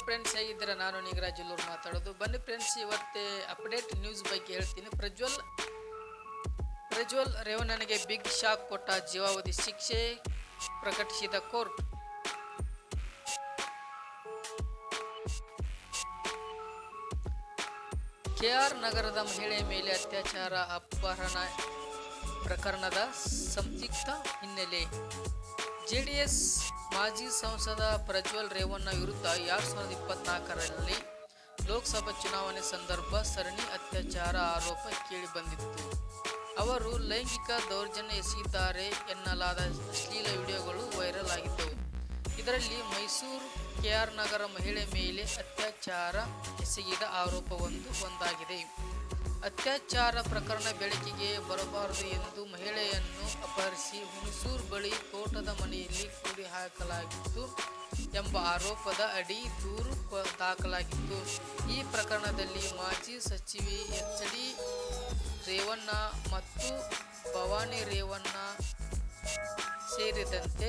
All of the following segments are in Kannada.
ಫ್ರೆಂಡ್ಸ್, ಹೇಗಿದ್ದೀರಾ? ನಾನು ನಿಗರಾಜ್ ಮಾತಾಡೋದು. ಬನ್ನಿ ಫ್ರೆಂಡ್ಸ್, ಇವತ್ತೇ ಅಪ್ಡೇಟ್ ನ್ಯೂಸ್ ಬಗ್ಗೆ ಹೇಳ್ತೀನಿ. ಪ್ರಜ್ವಲ್ ರೇವಣ್ಣನಿಗೆ ಬಿಗ್ ಶಾಕ್ ಕೊಟ್ಟ ಜೀವಾವಧಿ ಶಿಕ್ಷೆ ಪ್ರಕಟಿಸಿದ ಕೋರ್ಟ್. ಕೆಆರ್ ನಗರದ ಮಹಿಳೆಯ ಮೇಲೆ ಅತ್ಯಾಚಾರ ಅಪಹರಣ ಪ್ರಕರಣದ ಸಂದಿಗ್ಧ ಹಿನ್ನೆಲೆ. ಜೆಡಿಎಸ್ ಮಾಜಿ ಸಂಸದ ಪ್ರಜ್ವಲ್ ರೇವಣ್ಣ ವಿರುದ್ಧ 2024ರಲ್ಲಿ ಲೋಕಸಭಾ ಚುನಾವಣೆ ಸಂದರ್ಭ ಸರಣಿ ಅತ್ಯಾಚಾರ ಆರೋಪ ಕೇಳಿಬಂದಿತ್ತು. ಅವರು ಲೈಂಗಿಕ ದೌರ್ಜನ್ಯ ಎಸಗಿದ್ದಾರೆ ಎನ್ನಲಾದ ಅಶ್ಲೀಲ ವಿಡಿಯೋಗಳು ವೈರಲ್ ಆಗಿದ್ದವು. ಇದರಲ್ಲಿ ಮೈಸೂರು ಕೆಆರ್ ನಗರ ಮಹಿಳೆ ಮೇಲೆ ಅತ್ಯಾಚಾರ ಎಸಗಿದ ಆರೋಪ ಒಂದಾಗಿದೆ. ಅತ್ಯಾಚಾರ ಪ್ರಕರಣ ಬೆಳಕಿಗೆ ಬರಬಾರದು ಎಂದು ಮಹಿಳೆಯನ್ನು ಅಪಹರಿಸಿ ಹುಣಸೂರು ಬಳಿ ತೋಟದ ಮನೆಯಲ್ಲಿ ಕೂಡಿ ಹಾಕಲಾಗಿತ್ತು ಎಂಬ ಆರೋಪದ ಅಡಿ ದೂರು ದಾಖಲಾಗಿತ್ತು. ಈ ಪ್ರಕರಣದಲ್ಲಿ ಮಾಜಿ ಸಚಿವೆ ಎಚ್.ಡಿ. ರೇವಣ್ಣ ಮತ್ತು ಭವಾನಿ ರೇವಣ್ಣ ಸೇರಿದಂತೆ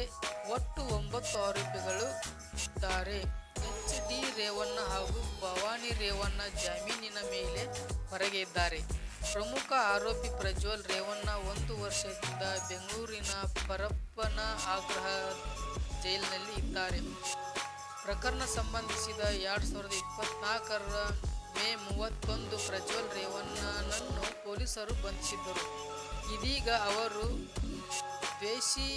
ಒಟ್ಟು 9 ಆರೋಪಿಗಳು ಇದ್ದಾರೆ. ಎಚ್.ಡಿ. ರೇವಣ್ಣ ಹಾಗೂ ಭವಾನಿ ರೇವಣ್ಣ ಜಾಮೀನಿನ ಮೇಲೆ ಹೊರಗೆ ಇದ್ದಾರೆ. ಪ್ರಮುಖ ಆರೋಪಿ ಪ್ರಜ್ವಲ್ ರೇವಣ್ಣ 1 ವರ್ಷದಿಂದ ಬೆಂಗಳೂರಿನ ಪರಪ್ಪನ ಆಗ್ರಹ ಜೈಲಿನಲ್ಲಿ ಇದ್ದಾರೆ. ಪ್ರಕರಣ ಸಂಬಂಧಿಸಿದ 2024ರ ಮೇ 31 ಪ್ರಜ್ವಲ್ ರೇವಣ್ಣನನ್ನು ಪೊಲೀಸರು ಬಂಧಿಸಿದ್ದರು. ಇದೀಗ ಅವರು ದ್ವೇಷಿ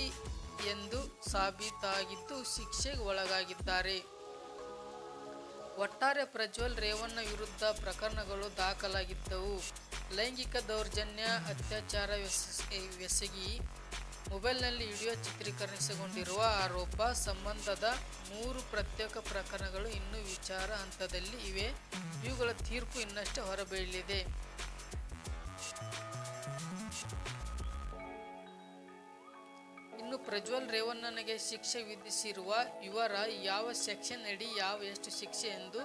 ಎಂದು ಸಾಬೀತಾಗಿದ್ದು ಶಿಕ್ಷೆಗೆ ಒಳಗಾಗಿದ್ದಾರೆ. ಒಟ್ಟಾರೆ ಪ್ರಜ್ವಲ್ ರೇವಣ್ಣ ವಿರುದ್ಧ ಪ್ರಕರಣಗಳು ದಾಖಲಾಗಿದ್ದವು. ಲೈಂಗಿಕ ದೌರ್ಜನ್ಯ, ಅತ್ಯಾಚಾರವೆಸಗಿ ಮೊಬೈಲ್ನಲ್ಲಿ ವಿಡಿಯೋ ಚಿತ್ರೀಕರಿಸಿಕೊಂಡಿರುವ ಆರೋಪ ಸಂಬಂಧದ 3 ಪ್ರತ್ಯೇಕ ಪ್ರಕರಣಗಳು ಇನ್ನೂ ವಿಚಾರ ಹಂತದಲ್ಲಿ ಇವೆ. ಇವುಗಳ ತೀರ್ಪು ಇನ್ನಷ್ಟೇ ಹೊರಬೀಳಲಿದೆ. ಇನ್ನು ಪ್ರಜ್ವಲ್ ರೇವಣ್ಣನಿಗೆ ಶಿಕ್ಷೆ ವಿಧಿಸಿರುವ ವಿವರ, ಯಾವ ಸೆಕ್ಷನ್ ಅಡಿ ಎಷ್ಟು ಶಿಕ್ಷೆ ಎಂದು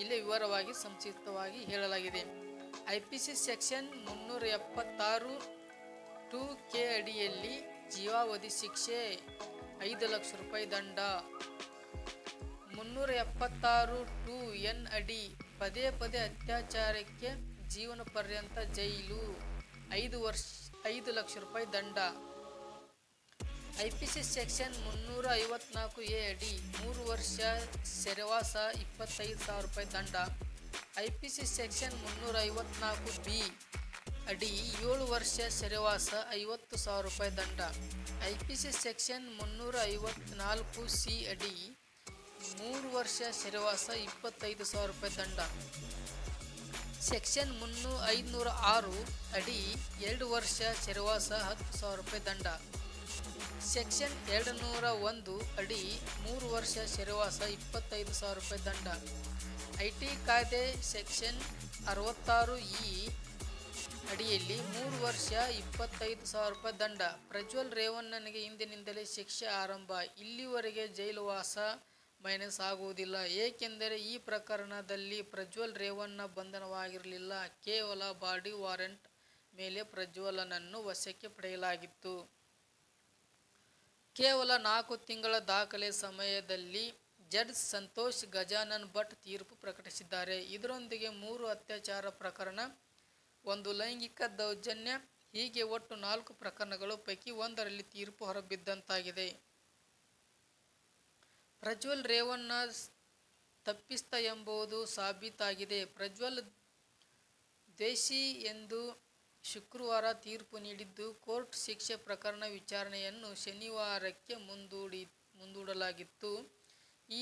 ಇಲ್ಲಿ ವಿವರವಾಗಿ ಸಂಕ್ಷಿಪ್ತವಾಗಿ ಹೇಳಲಾಗಿದೆ. ಐಪಿಸಿ ಸೆಕ್ಷನ್ 376(2)ಕೆ ಅಡಿಯಲ್ಲಿ ಜೀವಾವಧಿ ಶಿಕ್ಷೆ 5 ಲಕ್ಷ ರೂಪಾಯಿ ದಂಡ. 376(2)ಎನ್ ಅಡಿ ಪದೇ ಅತ್ಯಾಚಾರಕ್ಕೆ ಜೀವನ ಪರ್ಯಂತ ಜೈಲು, 5 ಲಕ್ಷ ರೂಪಾಯಿ ದಂಡ. ಐಪಿಸಿ ಸೆಕ್ಷನ್ 354(ಎ) ಅಡಿ 3 ವರ್ಷ ಸೆರೆವಾಸ, 25,000 ರೂಪಾಯಿ ದಂಡ. ಐಪಿಸಿ ಸೆಕ್ಷನ್ 354(ಬಿ) ಅಡಿ 7 ವರ್ಷ ಸೆರೆವಾಸ, 50,000 ರೂಪಾಯಿ ದಂಡ. ಐಪಿಸಿ ಸೆಕ್ಷನ್ 354(ಸಿ) ಅಡಿ 3 ವರ್ಷ ಸೆರೆವಾಸ, 25,000 ರೂಪಾಯಿ ದಂಡ. ಸೆಕ್ಷನ್ 506 ಅಡಿ 2 ವರ್ಷ ಸೆರೆವಾಸ, 10,000 ರೂಪಾಯಿ ದಂಡ. ಸೆಕ್ಷನ್ 201 ಅಡಿ 3 ವರ್ಷ ಸೆರೆವಾಸ, 25,000 ರೂಪಾಯಿ ದಂಡ. ಐಟಿ ಕಾಯ್ದೆ ಸೆಕ್ಷನ್ 66(ಇ) ಅಡಿಯಲ್ಲಿ 3 ವರ್ಷ 25,000 ರೂಪಾಯಿ ದಂಡ. ಪ್ರಜ್ವಲ್ ರೇವಣ್ಣನಿಗೆ ಇಂದಿನಿಂದಲೇ ಶಿಕ್ಷೆ ಆರಂಭ. ಇಲ್ಲಿವರೆಗೆ ಜೈಲುವಾಸ ಮೈನಸ್ ಆಗುವುದಿಲ್ಲ. ಏಕೆಂದರೆ ಈ ಪ್ರಕರಣದಲ್ಲಿ ಪ್ರಜ್ವಲ್ ರೇವಣ್ಣ ಬಂಧನವಾಗಿರಲಿಲ್ಲ. ಕೇವಲ ಬಾಡಿ ವಾರೆಂಟ್ ಮೇಲೆ ಪ್ರಜ್ವಲ್ನನ್ನು ವಶಕ್ಕೆ ಪಡೆಯಲಾಗಿತ್ತು. ಕೇವಲ 4 ತಿಂಗಳ ದಾಖಲೆ ಸಮಯದಲ್ಲಿ ಜಡ್ಜ್ ಸಂತೋಷ್ ಗಜಾನನ್ ಭಟ್ ತೀರ್ಪು ಪ್ರಕಟಿಸಿದ್ದಾರೆ. ಇದರೊಂದಿಗೆ 3 ಅತ್ಯಾಚಾರ ಪ್ರಕರಣ, 1 ಲೈಂಗಿಕ ದೌರ್ಜನ್ಯ, ಹೀಗೆ ಒಟ್ಟು 4 ಪ್ರಕರಣಗಳು ಪೈಕಿ ಒಂದರಲ್ಲಿ ತೀರ್ಪು ಹೊರಬಿದ್ದಂತಾಗಿದೆ. ಪ್ರಜ್ವಲ್ ರೇವಣ್ಣ ತಪ್ಪಿಸ್ಥ ಎಂಬುದು ಸಾಬೀತಾಗಿದೆ. ಪ್ರಜ್ವಲ್ ದ್ವೇಷಿ ಎಂದು ಶುಕ್ರವಾರ ತೀರ್ಪು ನೀಡಿದ್ದು, ಕೋರ್ಟ್ ಶಿಕ್ಷೆ ಪ್ರಕರಣ ವಿಚಾರಣೆಯನ್ನು ಶನಿವಾರಕ್ಕೆ ಮುಂದೂಡಲಾಗಿತ್ತು. ಈ